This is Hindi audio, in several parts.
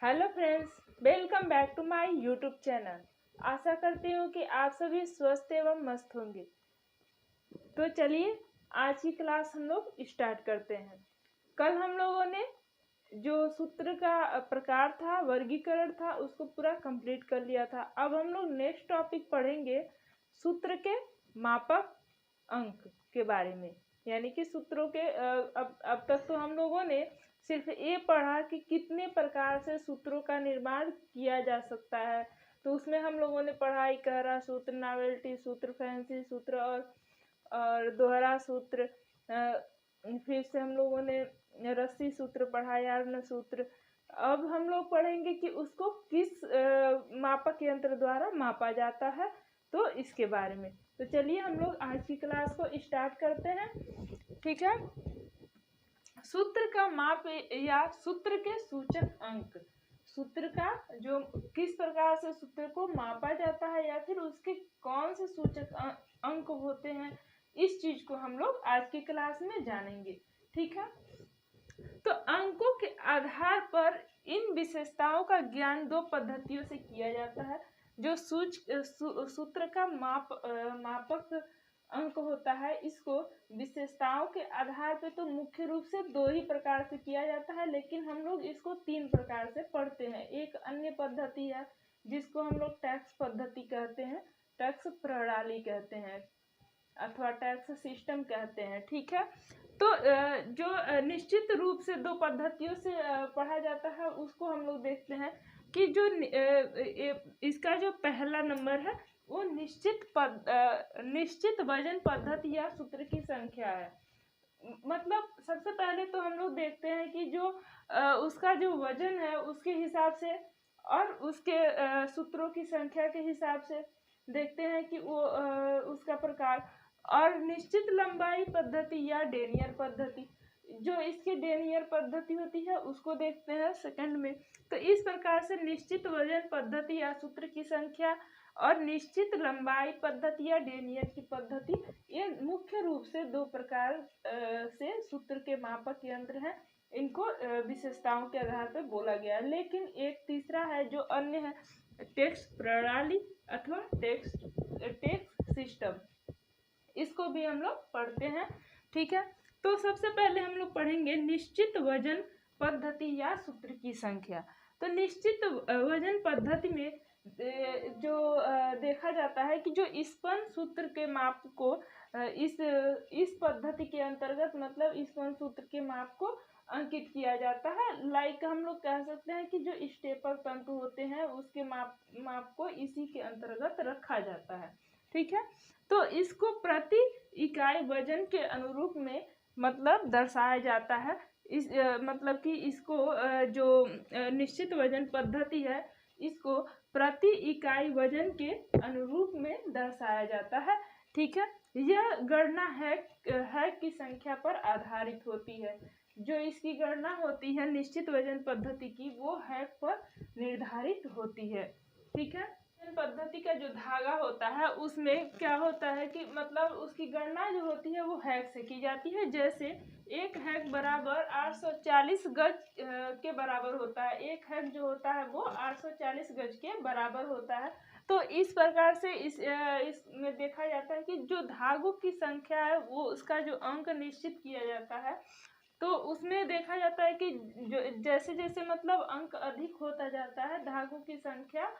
Hello friends, welcome back to my YouTube channel. आशा करती हूँ कि आप सभी स्वस्थ एवं मस्त होंगे। तो चलिए आज की क्लास हम लोग स्टार्ट करते हैं। कल हम लोगों ने जो सूत्र का प्रकार था, वर्गीकरण था, उसको पूरा कंप्लीट कर लिया था। अब हम लोग नेक्स्ट टॉपिक पढ़ेंगे सूत्र के मापक अंक के बारे में। यानी कि सूत्रों के अब तक तो हम लोगों ने सिर्फ ये पढ़ा कि कितने प्रकार से सूत्रों का निर्माण किया जा सकता है। तो उसमें हम लोगों ने पढ़ा इकहरा सूत्र, नॉवेल्टी सूत्र, फैंसी सूत्र और दोहरा सूत्र। फिर से हम लोगों ने रस्सी सूत्र पढ़ा, यार्न सूत्र। अब हम लोग पढ़ेंगे कि उसको किस मापक यंत्र द्वारा मापा जाता है, तो इसके बारे में। तो चलिए हम लोग आज की क्लास को स्टार्ट करते हैं। ठीक है। सूत्र का माप या सूत्र के सूचक अंक, सूत्र का जो किस प्रकार से सूत्र को मापा जाता है या फिर उसके कौन से सूचक अंक होते हैं, इस चीज को हम लोग आज की क्लास में जानेंगे। ठीक है। तो अंकों के आधार पर इन विशेषताओं का ज्ञान दो पद्धतियों से किया जाता है। जो सूत्र का मापक अंक होता है, इसको विशेषताओं के आधार पे तो मुख्य रूप से दो ही प्रकार से किया जाता है, लेकिन हम लोग इसको तीन प्रकार से पढ़ते हैं। एक अन्य पद्धति है जिसको हम लोग टैक्स पद्धति कहते हैं, टैक्स प्रणाली कहते हैं अथवा टैक्स सिस्टम कहते हैं। ठीक है। तो जो निश्चित रूप से दो पद्धतियों से पढ़ा जाता है, उसको हम लोग देखते हैं कि जो इसका जो पहला नंबर है वो निश्चित वजन पद्धति या सूत्र की संख्या है। मतलब सबसे पहले तो हम लोग देखते हैं कि जो उसका जो वजन है उसके हिसाब से और उसके सूत्रों की संख्या के हिसाब से देखते हैं कि वो उसका प्रकार। और निश्चित लंबाई पद्धति या डेनियर पद्धति, जो इसकी डेनियर पद्धति होती है उसको देखते हैं सेकंड में। तो इस प्रकार से निश्चित वजन पद्धति या सूत्र की संख्या और निश्चित लंबाई पद्धति या डेनियर की पद्धति, ये मुख्य रूप से दो प्रकार से सूत्र के मापक यंत्र हैं। इनको विशेषताओं के आधार पर बोला गया है। लेकिन एक तीसरा है जो अन्य है, टैक्स प्रणाली अथवा टैक्स सिस्टम, इसको भी हम लोग पढ़ते हैं। ठीक है। तो सबसे पहले हम लोग पढ़ेंगे निश्चित वजन पद्धति या सूत्र की संख्या। तो निश्चित वजन पद्धति में जो देखा जाता है कि जो स्पन सूत्र के माप को इस पद्धति के अंतर्गत, मतलब स्पन सूत्र के माप को अंकित किया जाता है। लाइक हम लोग कह सकते हैं कि जो स्टेपल तंतु होते हैं उसके माप को इसी के अंतर्गत रखा जाता है। ठीक है। तो इसको प्रति इकाई वजन के अनुरूप में मतलब दर्शाया जाता है। इस मतलब कि इसको जो निश्चित वजन पद्धति है, इसको प्रति इकाई वजन के अनुरूप में दर्शाया जाता है। ठीक है। यह गणना है की संख्या पर आधारित होती है। जो इसकी गणना होती है निश्चित वजन पद्धति की, वो हैक पर निर्धारित होती है। ठीक है। पद्धति का जो धागा होता है उसमें क्या होता है कि मतलब उसकी गणना जो होती है वो हैक से की जाती है। जैसे एक हैक बराबर 840 गज के बराबर होता है। एक हैक जो होता है वो 840 गज के बराबर होता है। तो इस प्रकार से इसमें देखा जाता है कि जो धागों की संख्या है वो उसका जो अंक निश्चित किया जाता है। तो उसमें देखा जाता है कि जैसे जैसे मतलब अंक अधिक होता जाता है, धागों की संख्या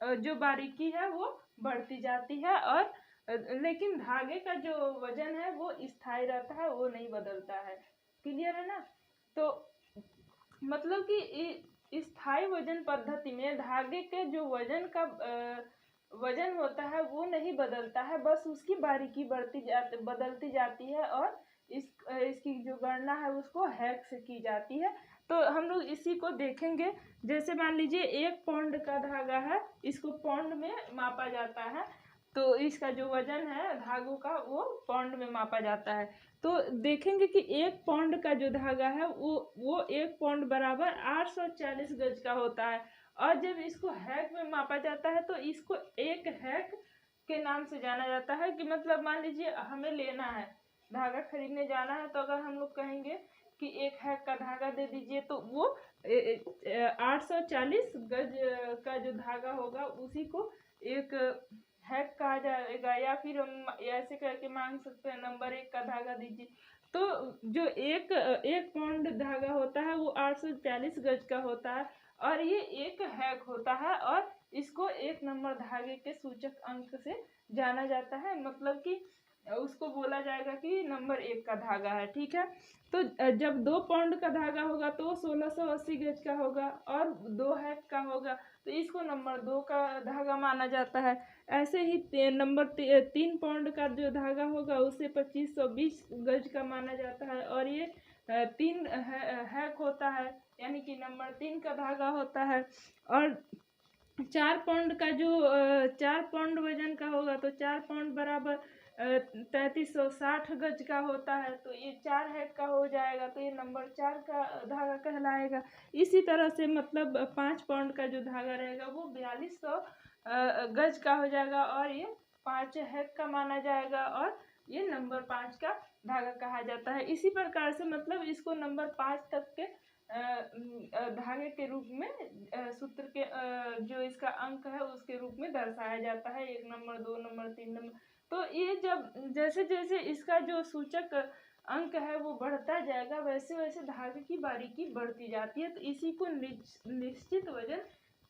जो बारीकी है वो बढ़ती जाती है। और लेकिन धागे का जो वजन है वो स्थायी रहता है, वो नहीं बदलता है। क्लियर है ना। तो मतलब कि स्थायी वजन पद्धति में धागे के जो वजन होता है वो नहीं बदलता है, बस उसकी बारीकी बदलती जाती है। और इसकी जो गणना है उसको हैक से की जाती है। तो हम लोग इसी को देखेंगे। जैसे मान लीजिए 1 पाउंड का धागा है, इसको पाउंड में मापा जाता है। तो इसका जो वजन है धागों का वो पाउंड में मापा जाता है। तो देखेंगे कि 1 पाउंड का जो धागा है वो 1 पाउंड बराबर 840 गज का होता है। और जब इसको हैक में मापा जाता है तो इसको एक हैक के नाम से जाना जाता है। कि मतलब मान लीजिए हमें लेना है, धागा खरीदने जाना है, तो अगर हम लोग कहेंगे कि एक हैक का धागा दे दीजिए, तो वो 840 गज का जो धागा होगा उसी को एक हैक कहा जाएगा। या फिर हम ऐसे करके मांग सकते हैं, नंबर 1 का धागा दीजिए। तो जो एक पाउंड धागा होता है वो 840 गज का होता है, और ये एक हैक होता है, और इसको एक नंबर धागे के सूचक अंक से जाना जाता है। मतलब कि उसको बोला जाएगा कि नंबर 1 का धागा है, ठीक है। तो जब 2 पाउंड का धागा होगा तो 1680 गज का होगा, और 2 हैक का होगा तो इसको नंबर 2 का धागा माना जाता है। ऐसे ही नंबर 3 पाउंड का जो धागा होगा उसे 2520 गज का माना जाता है, और ये 3 हैक होता है, यानी कि नंबर 3 का धागा होता है। और 4 पाउंड का जो 4 पाउंड वजन का होगा तो 4 पाउंड बराबर 3360 गज का होता है, तो ये 4 हैक का हो जाएगा, तो ये नंबर 4 का धागा कहलाएगा। इसी तरह से मतलब 5 पाउंड का जो धागा रहेगा वो 4200 गज का हो जाएगा, और ये 5 हैक का माना जाएगा, और ये नंबर 5 का धागा कहा जाता है। इसी प्रकार से मतलब इसको नंबर 5 तक के धागे के रूप में सूत्र के जो इसका अंक है उसके रूप में दर्शाया जाता है, 1 नंबर, 2 नंबर, 3 नंबर। तो ये जब जैसे जैसे इसका जो सूचक अंक है वो बढ़ता जाएगा, वैसे वैसे धागे की बारीकी बढ़ती जाती है। तो इसी को निश्चित वजन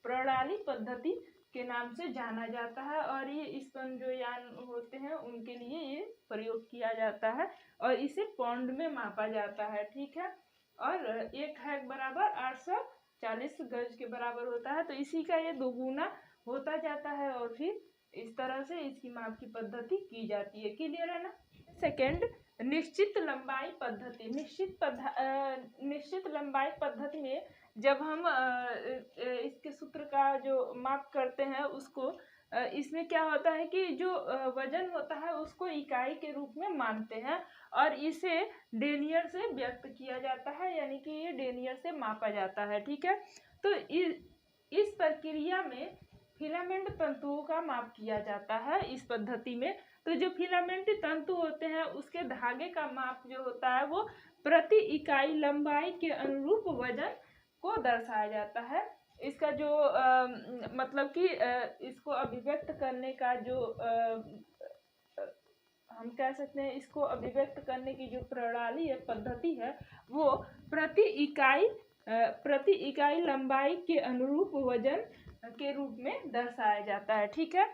प्रणाली पद्धति के नाम से जाना जाता है, और ये स्पंज जो यान होते हैं उनके लिए ये प्रयोग किया जाता है, और इसे पाउंड में मापा जाता है, ठीक है। और एक हैक बराबर 840 गज के बराबर होता है, तो इसी का ये दोगुना होता जाता है, और फिर इस तरह से इसकी माप की पद्धति की जाती है। क्लियर है ना। सेकंड, निश्चित लंबाई पद्धति। निश्चित लंबाई पद्धति में जब हम इसके सूत्र का जो माप करते हैं उसको इसमें क्या होता है कि जो वजन होता है उसको इकाई के रूप में मानते हैं, और इसे डेनियर से व्यक्त किया जाता है, यानी कि ये डेनियर से मापा जाता है, ठीक है। तो इस प्रक्रिया में फिलामेंट तंतुओं का माप किया जाता है इस पद्धति में। तो जो फिलामेंट तंतु होते हैं उसके धागे का माप जो होता है वो प्रति इकाई लंबाई के अनुरूप वजन को दर्शाया जाता है। इसका जो मतलब कि इसको अभिव्यक्त करने का जो हम कह सकते हैं, इसको अभिव्यक्त करने की जो प्रणाली है, पद्धति है, वो प्रति इकाई लंबाई के अनुरूप वजन के रूप में दर्शाया जाता है, ठीक है।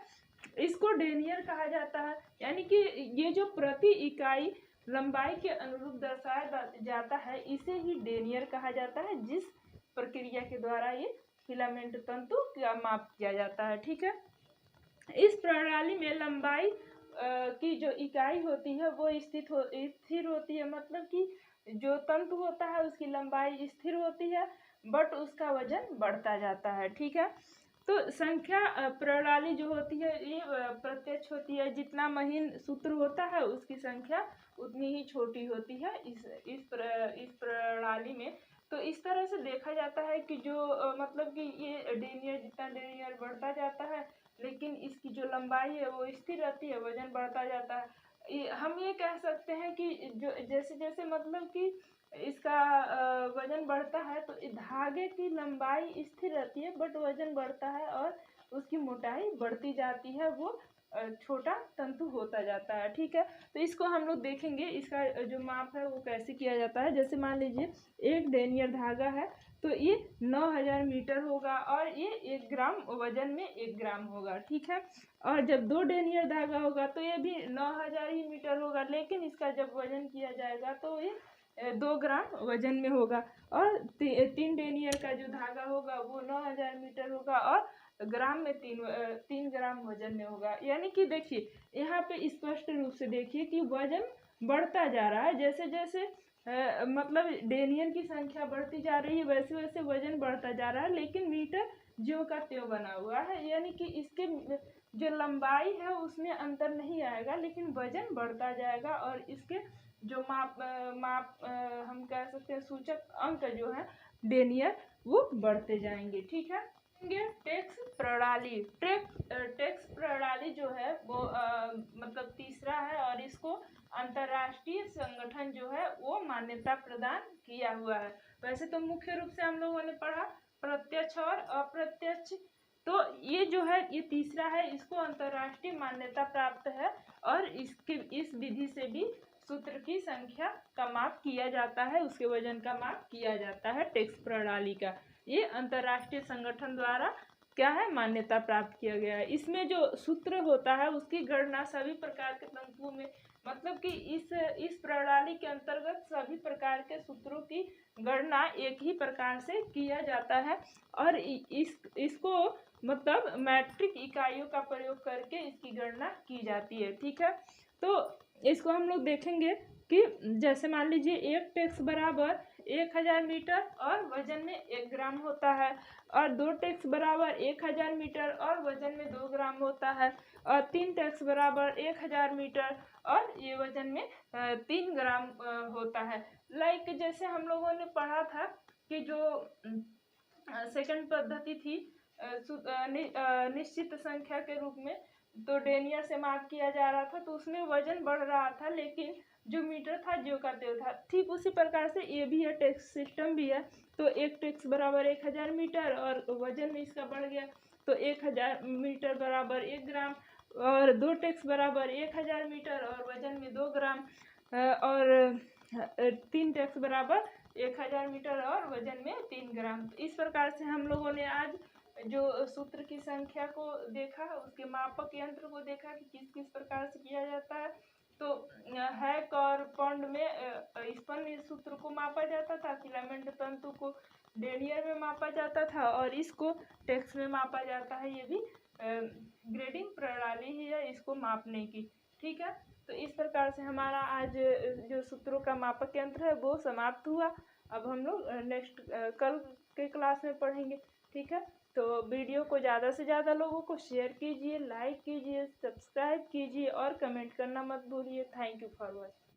इसको डेनियर कहा जाता है, यानी कि ये जो प्रति इकाई लंबाई के अनुरूप दर्शाया जाता है इसे ही डेनियर कहा जाता है, जिस प्रक्रिया के द्वारा ये फिलामेंट तंतु का माप किया जाता है, ठीक है। इस प्रणाली में लंबाई की जो इकाई होती है वो स्थिर होती है, मतलब कि जो तंतु होता है उसकी लंबाई स्थिर होती है, बट उसका वजन बढ़ता जाता है, ठीक है। तो संख्या प्रणाली जो होती है ये प्रत्यक्ष होती है, जितना महीन सूत्र होता है उसकी संख्या उतनी ही छोटी होती है इस प्रणाली में। तो इस तरह से देखा जाता है कि जो मतलब कि ये डेनियर, जितना डेनियर बढ़ता जाता है लेकिन इसकी जो लंबाई है वो स्थिर रहती है, वजन बढ़ता जाता है। हम ये कह सकते हैं कि जो जैसे जैसे मतलब कि इसका वजन बढ़ता है तो धागे की लंबाई स्थिर रहती है बट वजन बढ़ता है और उसकी मोटाई बढ़ती जाती है, वो छोटा तंतु होता जाता है, ठीक है। तो इसको हम लोग देखेंगे, इसका जो माप है वो कैसे किया जाता है। जैसे मान लीजिए एक डेनियर धागा है तो ये 9000 मीटर होगा और ये 1 ग्राम वजन में 1 ग्राम होगा, ठीक है। और जब 2 डेनियर धागा होगा तो ये भी 9000 ही मीटर होगा, लेकिन इसका जब वजन किया जाएगा तो ये 2 ग्राम वजन में होगा। और 3 डेनियर का जो धागा होगा वो 9000 मीटर होगा और ग्राम में 3 ग्राम वजन में होगा। यानी कि देखिए यहाँ पे स्पष्ट रूप से देखिए कि वजन बढ़ता जा रहा है, जैसे जैसे मतलब डेनियर की संख्या बढ़ती जा रही है वैसे वैसे वजन बढ़ता जा रहा है, लेकिन मीटर ज्यों का त्यों बना हुआ है। यानी कि इसके जो लंबाई है उसमें अंतर नहीं आएगा, लेकिन वजन बढ़ता जाएगा और इसके जो माप हम कह सकते हैं सूचक अंक जो है डेनियर वो बढ़ते जाएंगे, ठीक है। टैक्स प्रणाली। टैक्स प्रणाली जो है वो मतलब तीसरा है, और इसको अंतर्राष्ट्रीय संगठन जो है वो मान्यता प्रदान किया हुआ है। वैसे तो मुख्य रूप से हम लोगों ने पढ़ा प्रत्यक्ष और अप्रत्यक्ष, तो ये जो है ये तीसरा है, इसको अंतर्राष्ट्रीय मान्यता प्राप्त है, और इस विधि से भी सूत्र की संख्या का माप किया जाता है, उसके वजन का माप किया जाता है। टैक्स प्रणाली का ये अंतर्राष्ट्रीय संगठन द्वारा क्या है, मान्यता प्राप्त किया गया है। इसमें जो सूत्र होता है उसकी गणना सभी प्रकार के तंतुओं में, मतलब कि इस प्रणाली के अंतर्गत सभी प्रकार के सूत्रों की गणना एक ही प्रकार से किया जाता है, और इसको मतलब मैट्रिक इकाइयों का प्रयोग करके इसकी गणना की जाती है। ठीक है, तो इसको हम लोग देखेंगे कि जैसे मान लीजिए एक टैक्स बराबर 1000 मीटर और वजन में 1 ग्राम होता है, और 2 टैक्स बराबर 1000 मीटर और वजन में 2 ग्राम होता है, और 3 टैक्स बराबर 1000 मीटर और ये वजन में 3 ग्राम होता है। लाइक जैसे हम लोगों ने पढ़ा था कि जो सेकंड पद्धति थी निश्चित संख्या के रूप में, तो डेनियर से माप किया जा रहा था, तो उसमें वजन बढ़ रहा था लेकिन जो मीटर था ज्यों का त्यों था। ठीक उसी प्रकार से ये भी है, टैक्स सिस्टम भी है। तो एक टैक्स बराबर 1000 मीटर और वजन में इसका बढ़ गया, तो 1000 मीटर बराबर 1 ग्राम, और 2 टैक्स बराबर 1000 मीटर और वजन में 2 ग्राम, और 3 टैक्स बराबर 1000 मीटर और वजन में 3 ग्राम। इस प्रकार से हम लोगों ने आज जो सूत्र की संख्या को देखा, उसके मापक यंत्र को देखा कि किस किस प्रकार से किया जाता है। तो हैक और पौंड में स्पन सूत्र को मापा जाता था, फिलामेंट तंतु को डेनियर में मापा जाता था, और इसको टैक्स में मापा जाता है। ये भी ग्रेडिंग प्रणाली ही है इसको मापने की। ठीक है, तो इस प्रकार से हमारा आज जो सूत्रों का मापक यंत्र है वो समाप्त हुआ। अब हम लोग नेक्स्ट कल के क्लास में पढ़ेंगे। ठीक है, तो वीडियो को ज़्यादा से ज़्यादा लोगों को शेयर कीजिए, लाइक कीजिए, सब्सक्राइब कीजिए और कमेंट करना मत भूलिए। Thank you for watching.